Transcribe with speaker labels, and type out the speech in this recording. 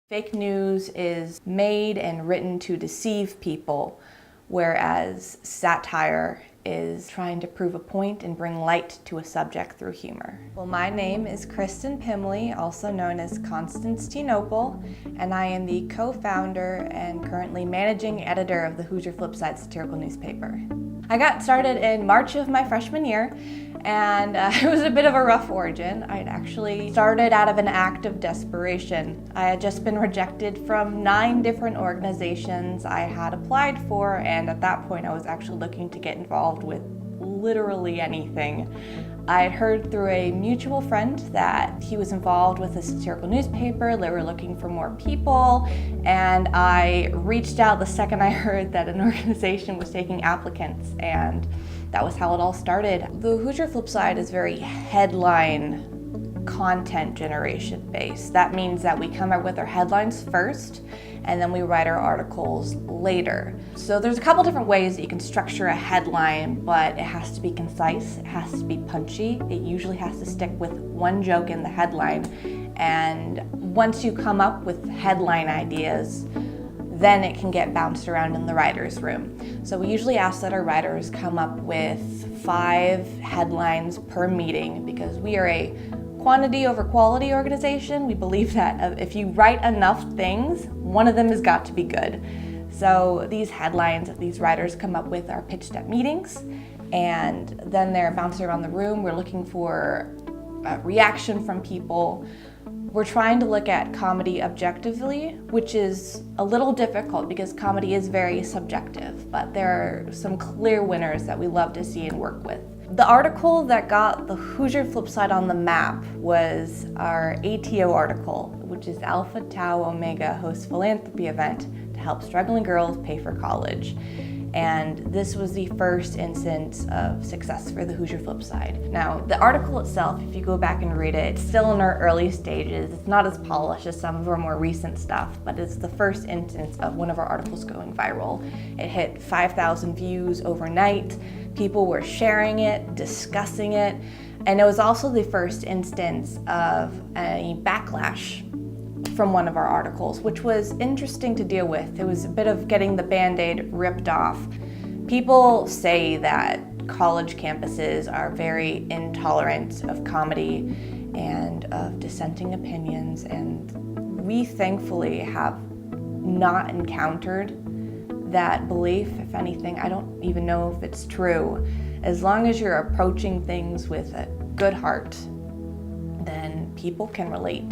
Speaker 1: Fake news is made and written to deceive people, whereas satire is trying to prove a point and bring light to a subject through humor. Well, my name is Kristen Pimley, also known as Constantinople, and I am the co-founder and currently managing editor of the Hoosier Flipside satirical newspaper. I got started in March of my freshman year, and it was a bit of a rough origin. I'd actually started out of an act of desperation. I had just been rejected from 9 different organizations I had applied for, and at that point I was actually looking to get involved with literally anything. I had heard through a mutual friend that he was involved with a satirical newspaper. They were looking for more people, and I reached out the second I heard that an organization was taking applicants, and that was how it all started. The Hoosier Flipside is very headline content generation based. That means that we come up with our headlines first, and then we write our articles later. So there's a couple different ways that you can structure a headline, but it has to be concise, it has to be punchy, it usually has to stick with one joke in the headline, and once you come up with headline ideas, then it can get bounced around in the writer's room. So we usually ask that our writers come up with 5 headlines per meeting, because we are a quantity over quality organization. We believe that if you write enough things, one of them has got to be good. So these headlines that these writers come up with are pitched at meetings, and then they're bounced around the room. We're looking for a reaction from people. We're trying to look at comedy objectively, which is a little difficult because comedy is very subjective, but there are some clear winners that we love to see and work with. The article that got the Hoosier Flipside on the map was our ATO article, which is Alpha Tau Omega hosts philanthropy event to help struggling girls pay for college. And this was the first instance of success for the Hoosier Flipside. Now, the article itself, if you go back and read it, it's still in our early stages. It's not as polished as some of our more recent stuff, but it's the first instance of one of our articles going viral. It hit 5,000 views overnight. People were sharing it, discussing it, and it was also the first instance of a backlash from one of our articles, which was interesting to deal with. It was a bit of getting the Band-Aid ripped off. People say that college campuses are very intolerant of comedy and of dissenting opinions, and we thankfully have not encountered that belief. If anything, I don't even know if it's true. As long as you're approaching things with a good heart, then people can relate.